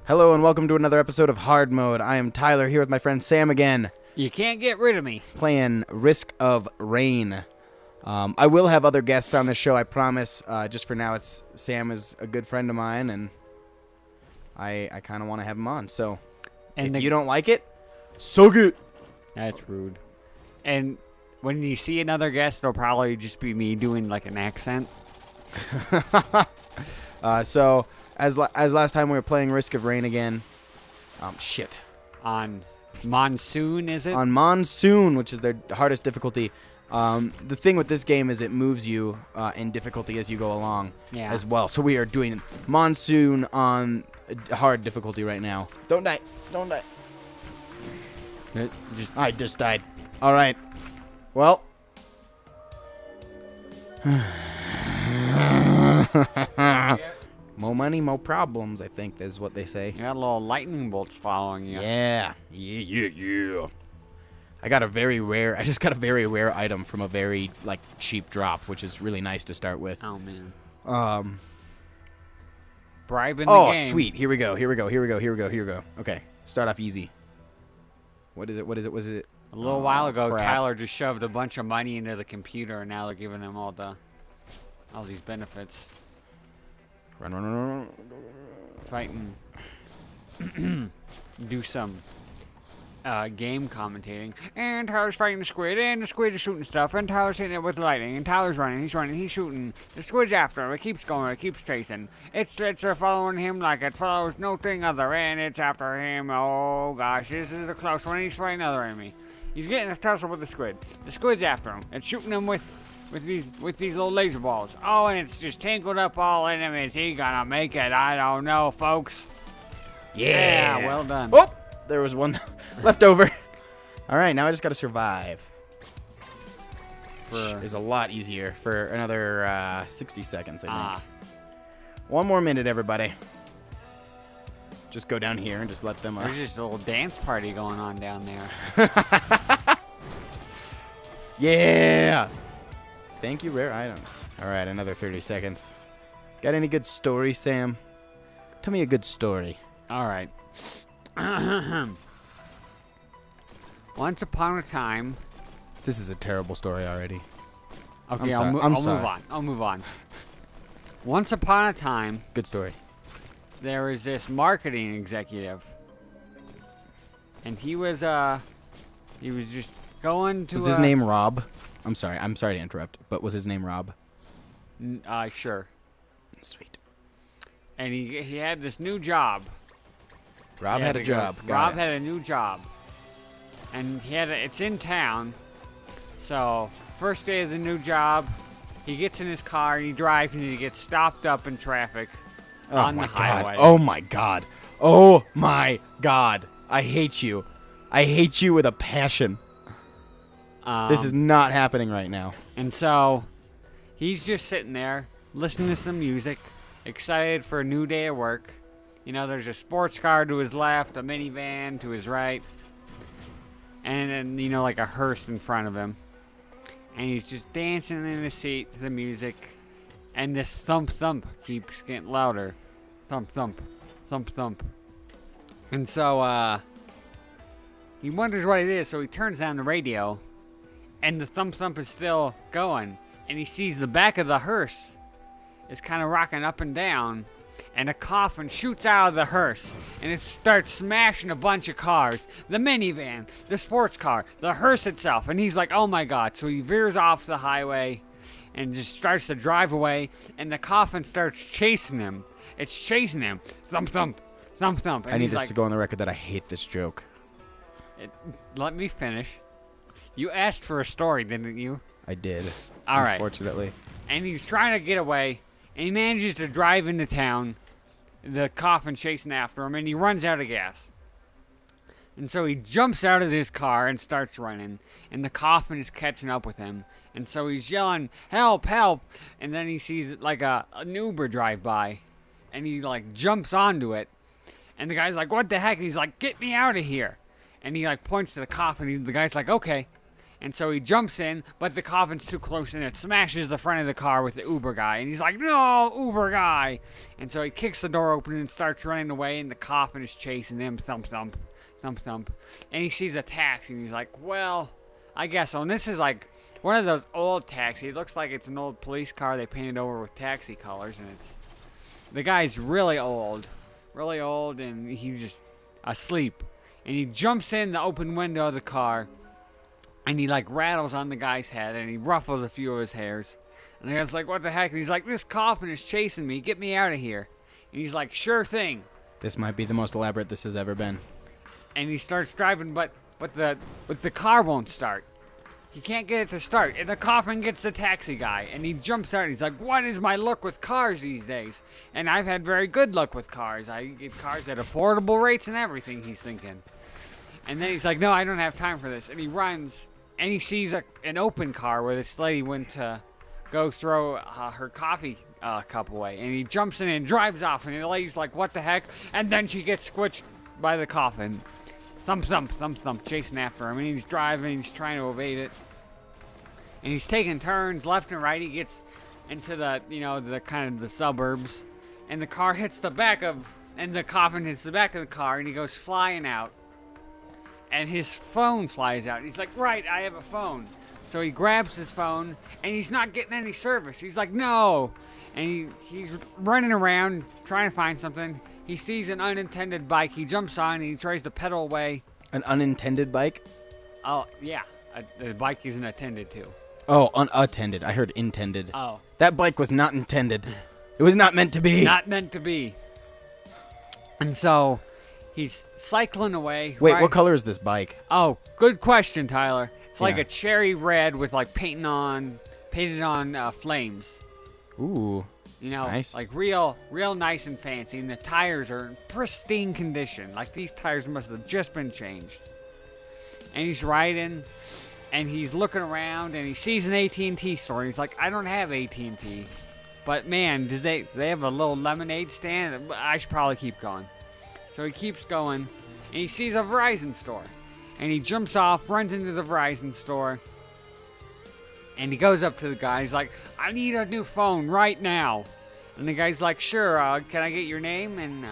Hello and welcome to another episode of Hard Mode. I am Tyler here with my friend Sam again, You can't get rid of me. playing Risk of Rain. I will have other guests on the show, I promise. Just for now, Sam is a good friend of mine, and I kind of want to have him on. So And if you don't like it, suck it. That's rude. And when you see another guest, it'll probably just be me doing like an accent. So as last time we were playing Risk of Rain again. Shit. On Monsoon, is it? On Monsoon, which is their hardest difficulty. The thing with this game is it moves you in difficulty as you go along as well. So we are doing Monsoon on hard difficulty right now. Don't die. Don't die. I just died. All right. Well. More money, more problems, I think is what they say. You got little lightning bolts following you. Yeah. I just got a very rare item from a very cheap drop, which is really nice to start with. Oh man. Bribing the game. Oh, sweet. Here we go. Okay. Start off easy. What is it? A little while ago, crap. Tyler just shoved a bunch of money into the computer, and now they're giving him all these benefits. Run. Fighting. Do some game commentating. And Tyler's fighting the squid, and the squid is shooting stuff, and Tyler's hitting it with lightning, and Tyler's running, he's shooting. The squid's after him, it keeps going, it keeps chasing. It's following him like it follows no thing other, and it's after him. Oh gosh, this is a close one. He's fighting another enemy. He's getting a tussle with the squid. The squid's after him. It's shooting him with these little laser balls. Oh, and it's just tangled up all enemies. He gonna make it? I don't know, folks. Yeah, well done. Oh, there was one left over. All right, now I just got to survive. Is a lot easier for another 60 seconds, I think. One more minute, everybody. Just go down here and just let them... There's just a little dance party going on down there. Yeah! Thank you, rare items. All right, another 30 seconds. Got any good story, Sam? Tell me a good story. All right. Once upon a time... This is a terrible story already. Okay, I'm I'll move on. Once upon a time... Good story. There was this marketing executive. And he was just going to... Was his name Rob? I'm sorry to interrupt, but was his name Rob? Sure. Sweet. And he had this new job. Rob had a job. Rob had a new job. And it's in town. So, first day of the new job, he gets in his car and he drives and he gets stopped up in traffic on the highway. Oh my god. Oh my god. I hate you. I hate you with a passion. This is not happening right now. And so, he's just sitting there, listening to some music, excited for a new day of work. You know, there's a sports car to his left, a minivan to his right, and then, you know, like a hearse in front of him. And he's just dancing in his seat to the music, and this thump keeps getting louder. Thump. And so, he wonders what it is, so he turns down the radio, and the thump is still going, and he sees the back of the hearse is kind of rocking up and down, and a coffin shoots out of the hearse, and it starts smashing a bunch of cars. The minivan, the sports car, the hearse itself, and he's like, oh my god. So he veers off the highway and just starts to drive away, and the coffin starts chasing him. It's chasing him. Thump. And I need this to go on the record that I hate this joke. Let me finish. You asked for a story, didn't you? I did. All right. Unfortunately. And he's trying to get away, and he manages to drive into town, the coffin chasing after him, and he runs out of gas. And so he jumps out of his car and starts running, and the coffin is catching up with him. And so he's yelling, help, and then he sees like an Uber drive by, and he like jumps onto it, and the guy's like, what the heck? And he's like, get me out of here. And he like points to the coffin, and the guy's like, okay. And so he jumps in, but the coffin's too close, and it smashes the front of the car with the Uber guy. And he's like, no, Uber guy. And so he kicks the door open and starts running away, and the coffin is chasing him, thump, thump, thump, thump. And he sees a taxi, and he's like, well, I guess so. And this is like one of those old taxis. It looks like it's an old police car they painted over with taxi colors, and the guy's really old, and he's just asleep. And he jumps in the open window of the car, and he like rattles on the guy's head, and he ruffles a few of his hairs. And the guy's like, what the heck? And he's like, this coffin is chasing me. Get me out of here. And he's like, sure thing. This might be the most elaborate this has ever been. And he starts driving, but the car won't start. He can't get it to start. And the coffin gets the taxi guy, and he jumps out, and he's like, what is my luck with cars these days? And I've had very good luck with cars. I get cars at affordable rates and everything, he's thinking. And then he's like, no, I don't have time for this. And he runs, and he sees an open car where this lady went to go throw her coffee cup away. And he jumps in and drives off, and the lady's like, what the heck? And then she gets squished by the coffin. Thump, thump, thump, thump, chasing after him. And he's driving, he's trying to evade it. And he's taking turns left and right. He gets into the kind of the suburbs. And the car hits the coffin hits the back of the car, and he goes flying out. And his phone flies out. He's like, right, I have a phone. So he grabs his phone, and he's not getting any service. He's like, no. And he's running around trying to find something. He sees an unintended bike. He jumps on, and he tries to pedal away. An unintended bike? Oh, yeah. The bike isn't attended to. Oh, unattended. I heard intended. Oh. That bike was not intended. It was not meant to be. Not meant to be. And so he's cycling away. Wait, what color is this bike? Oh, good question, Tyler. It's like a cherry red with like painted on flames. Ooh. Nice. Like real nice and fancy. And the tires are in pristine condition. Like these tires must have just been changed. And he's riding, and he's looking around, and he sees an AT&T store. He's like, I don't have AT&T. But man, they have a little lemonade stand? I should probably keep going. So he keeps going, and he sees a Verizon store. And he jumps off, runs into the Verizon store, and he goes up to the guy. He's like, I need a new phone right now. And the guy's like, sure, can I get your name? And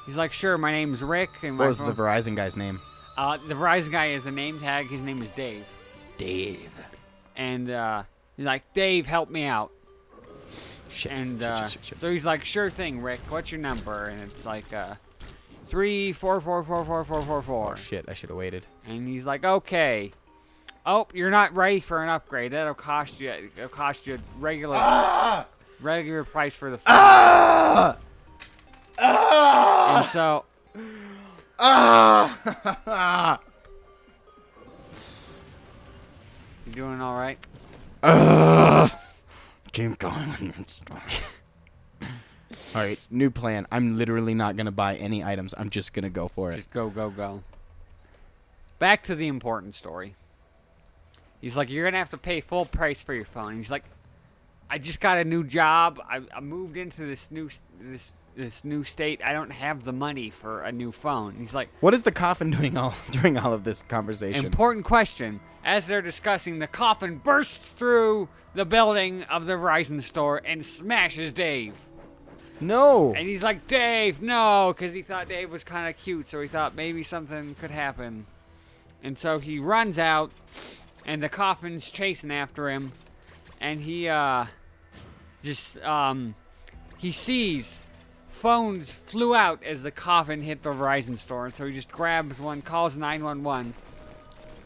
he's like, sure, my name's Rick. And what was the Verizon guy's name? The Verizon guy has a name tag. His name is Dave. Dave. And he's like, Dave, help me out. Shit. And shit. So he's like, sure thing, Rick. What's your number? And it's like 344444444. Oh shit! I should have waited. And he's like, okay. Oh, you're not ready for an upgrade. That'll cost you. It'll cost you regular price for the phone. And so. You doing all right? Keep going. All right, new plan. I'm literally not going to buy any items. I'm just going to go for it. Just go. Back to the important story. He's like, you're going to have to pay full price for your phone. He's like, I just got a new job. I moved into this new state. I don't have the money for a new phone. He's like, what is the coffin doing during all of this conversation? Important question. As they're discussing, the coffin bursts through the building of the Verizon store and smashes Dave. No. And he's like, Dave, no, because he thought Dave was kind of cute, so he thought maybe something could happen. And so he runs out, and the coffin's chasing after him, and he he sees phones flew out as the coffin hit the Verizon store, and so he just grabs one, calls 911,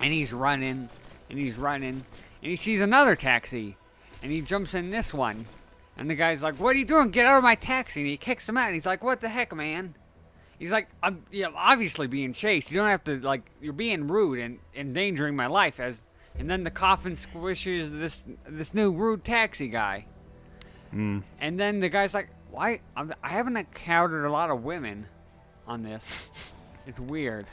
and he's running, and he sees another taxi, and he jumps in this one. And the guy's like, what are you doing? Get out of my taxi. And he kicks him out. And he's like, what the heck, man? He's like, I'm obviously being chased. You don't have to, you're being rude and endangering my life. And then the coffin squishes this new rude taxi guy. And then the guy's like, why? I haven't encountered a lot of women on this. It's weird.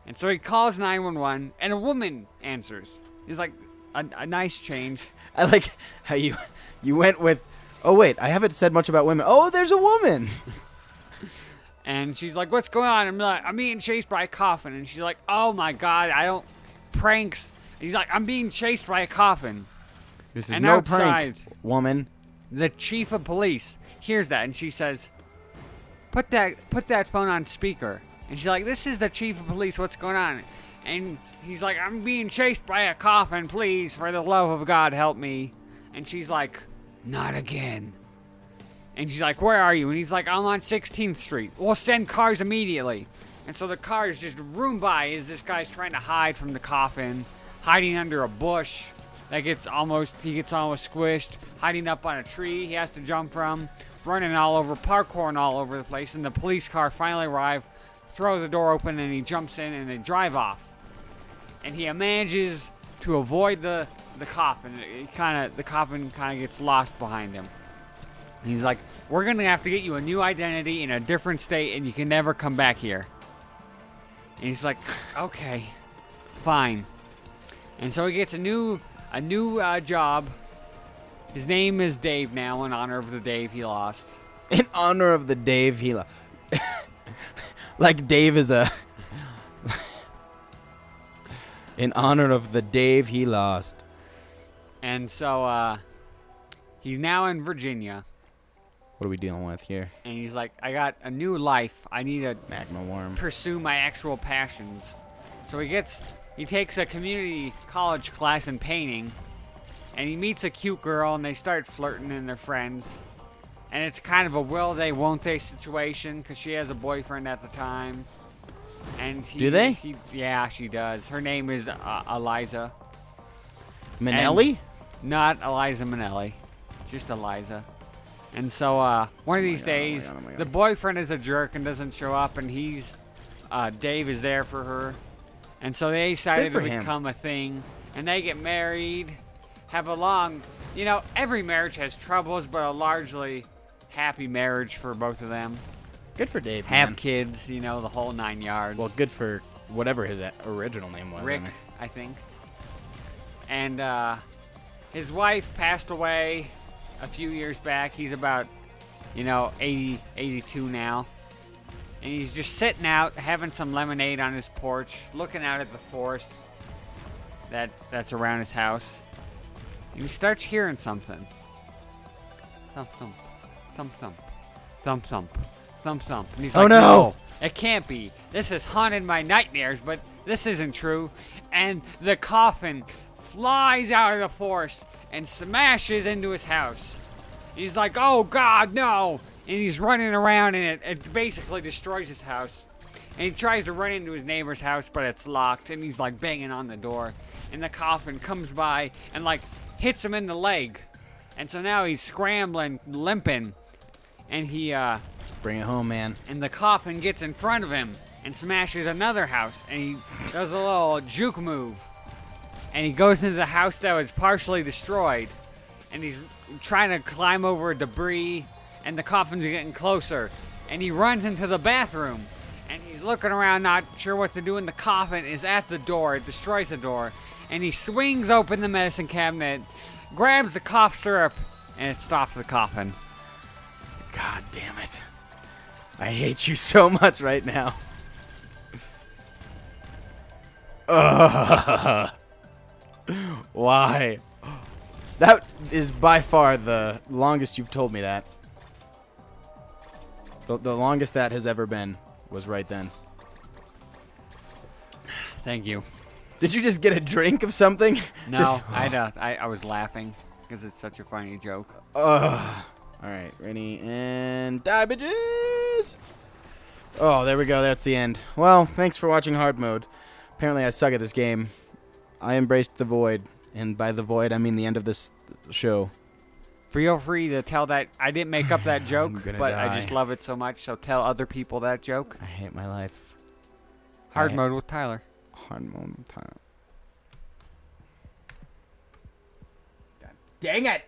And so he calls 911, and a woman answers. He's like, a nice change. I like how you went with, oh, wait, I haven't said much about women. Oh, there's a woman. And she's like, what's going on? I'm being chased by a coffin. And she's like, oh, my God, pranks He's like, I'm being chased by a coffin. This is And no outside, prank, woman. the chief of police hears that, and she says, put that phone on speaker. And she's like, this is the chief of police, what's going on? And he's like, I'm being chased by a coffin, please, for the love of God, help me. And she's like, not again. And she's like, where are you? And he's like, I'm on 16th Street. We'll send cars immediately. And so the cars just room by as this guy's trying to hide from the coffin, hiding under a bush. He gets almost squished, hiding up on a tree he has to jump from, running all over, parkouring all over the place, and the police car finally arrives, throws the door open, and he jumps in, and they drive off. And he manages to avoid the coffin. The coffin kind of gets lost behind him. And he's like, we're going to have to get you a new identity in a different state, and you can never come back here. And he's like, okay, fine. And so he gets a new job. His name is Dave now, in honor of the Dave he lost. In honor of the Dave he lost. Like Dave is a... In honor of the Dave he lost. And so he's now in Virginia. What are we dealing with here? And he's like, I got a new life. I need to Magma worm. pursue my actual passions. So he takes a community college class in painting, and he meets a cute girl, and they start flirting, and they're friends. And it's kind of a will they, won't they situation, because she has a boyfriend at the time. And Do they? Yeah, she does. Her name is Eliza. Minnelli? Not Eliza Minnelli, just Eliza. And so one of these days, the boyfriend is a jerk and doesn't show up, and Dave is there for her. And so they decided to become a thing, and they get married, have a long, every marriage has troubles, but a largely happy marriage for both of them. Good for Dave, Have man. kids, the whole 9 yards. Well, good for whatever his original name was. Rick, I think. And his wife passed away a few years back. He's about, 80, 82 now. And he's just sitting out, having some lemonade on his porch, looking out at the forest that's around his house. And he starts hearing something. Thump, thump, thump, thump, thump, thump, thump, thump. And he's like, no, it can't be. This has haunted my nightmares, but this isn't true. And the coffin flies out of the forest and smashes into his house. He's like, oh God, no. And he's running around, and it basically destroys his house. And he tries to run into his neighbor's house, but it's locked, and he's like banging on the door. And the coffin comes by and like hits him in the leg. And so now he's scrambling, limping, and he bring it home, man. And the coffin gets in front of him and smashes another house, and he does a little juke move. And he goes into the house that was partially destroyed, and he's trying to climb over debris, and the coffin's getting closer. And he runs into the bathroom, and he's looking around, not sure what to do, and the coffin is at the door. It destroys the door, and he swings open the medicine cabinet, grabs the cough syrup, and it stops the coffin. God damn it. I hate you so much right now. Why? That is by far the longest you've told me that. The longest that has ever been was right then. Thank you. Did you just get a drink of something? No, I was laughing because it's such a funny joke. Alright, ready, and die, bitches! Oh, there we go, that's the end. Well, thanks for watching Hard Mode. Apparently I suck at this game. I embraced the void, and by the void I mean the end of this show. Feel free to tell that. I didn't make up that joke, but die. I just love it so much, so tell other people that joke. I hate my life. Hard Mode with Tyler. Hard Mode with Tyler. God dang it!